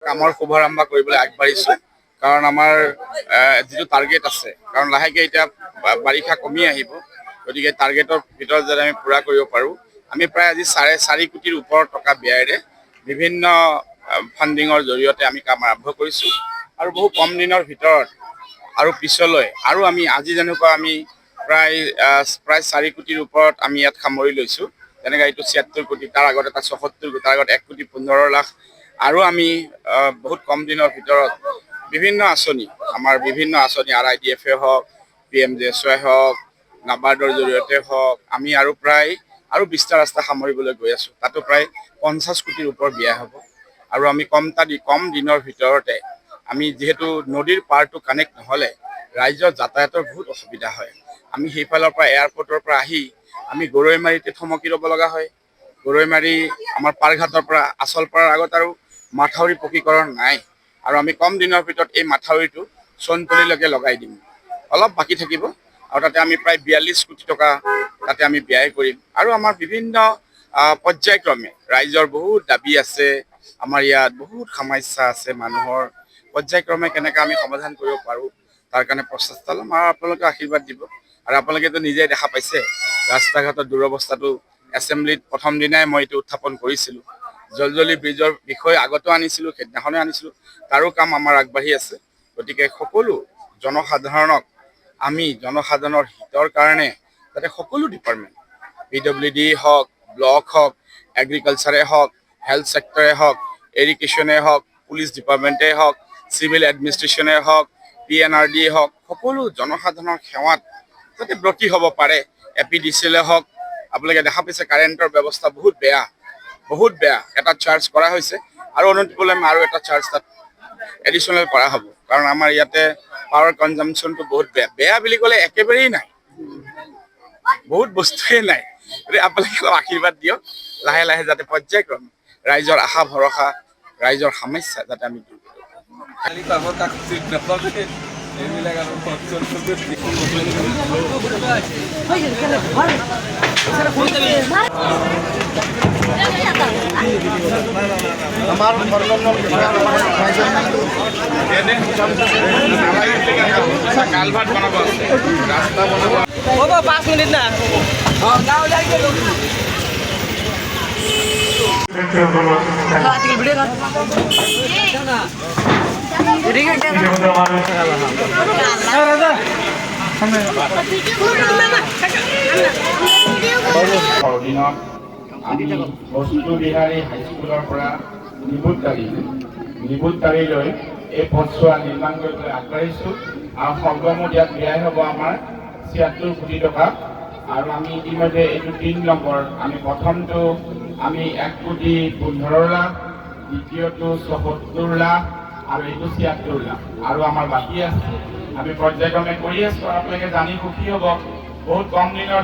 কামৰ শুভাৰম্ভ কৰিবলৈ আগবাঢ়িছোঁ কাৰণ আমাৰ যিটো টাৰ্গেট আছে কাৰণ লাহেকৈ এতিয়া বাৰিষা কমি আহিব গতিকে টাৰ্গেটৰ ভিতৰত যদি আমি পূৰা কৰিব পাৰোঁ আমি প্ৰায় আজি 4.5 কোটিৰ ওপৰত টকা ব্যয়েৰে বিভিন্ন ফাণ্ডিঙৰ জৰিয়তে আমি কাম আৰম্ভ কৰিছোঁ আৰু বহু কম দিনৰ ভিতৰত আৰু পিছলৈ আৰু আমি আজি যেনেকুৱা আমি প্ৰায় 4 কোটিৰ ওপৰত আমি ইয়াত সামৰি লৈছোঁ যেনেকৈ এইটো 76 কোটি তাৰ আগত এটা 74 কোটি তাৰ আগত 1 কোটি 15 লাখ আৰু আমি বহুত কম দিনৰ ভিতৰত বিভিন্ন আঁচনি আমাৰ বিভিন্ন আঁচনি RIDF হওক PMJSY হওক নাবাৰ্ডৰ জৰিয়তে হওক আমি আৰু প্ৰায় আৰু 20টা ৰাস্তা সামৰিবলৈ গৈ আছোঁ তাতো প্ৰায় 50 কোটিৰ ওপৰত ব্যয় হ'ব আৰু আমি কম দিনৰ ভিতৰতে আমি যিহেতু নদীৰ পাৰটো কানেক্ট নহ'লে ৰাইজৰ যাতায়াতৰ বহুত অসুবিধা হয় আমি সেইফালৰ পৰা এয়াৰপৰ্টৰ পৰা আহি আমি গৰৈমাৰীতে থমকি ৰ'ব লগা হয় গৰৈমাৰী আমাৰ পাৰঘাটৰ পৰা আচলপাৰাৰ আগত আৰু মাথাউৰি পকীকৰণ নাই আৰু আমি কম দিনৰ ভিতৰত এই মাথাউৰিটো চনতলিলৈকে লগাই দিম অলপ বাকী থাকিব আৰু তাতে আমি প্ৰায় 42 কোটি টকা তাতে আমি ব্যয় কৰিম আৰু আমাৰ বিভিন্ন পৰ্যায়ক্ৰমে ৰাইজৰ বহুত দাবী আছে আমাৰ ইয়াত বহুত সমস্যা আছে মানুহৰ পৰ্যায়ক্ৰমে কেনেকৈ আমি সমাধান কৰিব পাৰোঁ তাৰ কাৰণে প্ৰচেষ্টা ল'ম আৰু আপোনালোকে আশীৰ্বাদ দিব আৰু আপোনালোকেতো নিজেই দেখা পাইছে ৰাস্তা ঘাটৰ দুৰৱস্থাটো এছেম্বলিত প্ৰথম দিনাই মই এইটো উত্থাপন কৰিছিলোঁ জলজলি ব্ৰিজৰ বিষয়ে আগতো আনিছিলোঁ সেইদিনাখনে আনিছিলোঁ তাৰো কাম আমাৰ আগবাঢ়ি আছে গতিকে সকলো জনসাধাৰণক আমি জনসাধাৰণৰ হিতৰ কাৰণে যাতে সকলো ডিপাৰ্টমেণ্ট PWD হওক ব্লক হওক এগ্ৰিকালচাৰে হওক হেল্থ ছেক্টৰে হওক এডুকেশ্যনে হওক পুলিচ ডিপাৰ্টমেণ্টে হওক চিভিল এডমিনিষ্ট্ৰেশ্যনে হওক PNRD হওক সকলো জনসাধাৰণৰ সেৱাত যাতে ব্ৰতী হ'ব পাৰে APDCL হওক আপোনালোকে দেখা পাইছে কাৰেণ্টৰ ব্যৱস্থা বহুত বেয়া এটা চাৰ্জ কৰা হৈছে আৰু উন্নতি পলম আৰু এটা চাৰ্জ তাত এডিশ্যনেল কৰা হ'ব কাৰণ আমাৰ ইয়াতে পাৱাৰ কনজাম্পশ্যনটো বহুত বেয়া বুলি ক'লে একেবাৰেই নাই বহুত বস্তুৱে নাই গতিকে আপোনালোকে আশীৰ্বাদ দিয়ক লাহে লাহে যাতে পৰ্যায়ক্ৰমে ৰাইজৰ আশা ভৰসা ৰাইজৰ সমস্যা যাতে আমি দূৰ কালভাৰ্ট বনাব আছে ৰাস্তা বনাব হ'ব 5 মিনিট না বস্তুবিহাৰী হাইস্কুলৰ পৰা নিবুতকাৰীলৈ এই পথছোৱা নিৰ্মাণ কৰিবলৈ আগবাঢ়িছোঁ আৰু সৰ্বমুঠ ইয়াত ব্যয় হ'ব আমাৰ 76 কোটি টকা আৰু আমি ইতিমধ্যে এইটো 3 নম্বৰ আমি প্ৰথমটো আমি 1 কোটি 15 লাখ দ্বিতীয়টো 74 লাখ আৰু এইটো 76 লাখ আৰু আমাৰ বাকী আছে আমি পৰ্যায়ক্ৰমে কৰি আছোঁ আপোনালোকে জানি সুখী হ'ব বহুত কম দিনৰ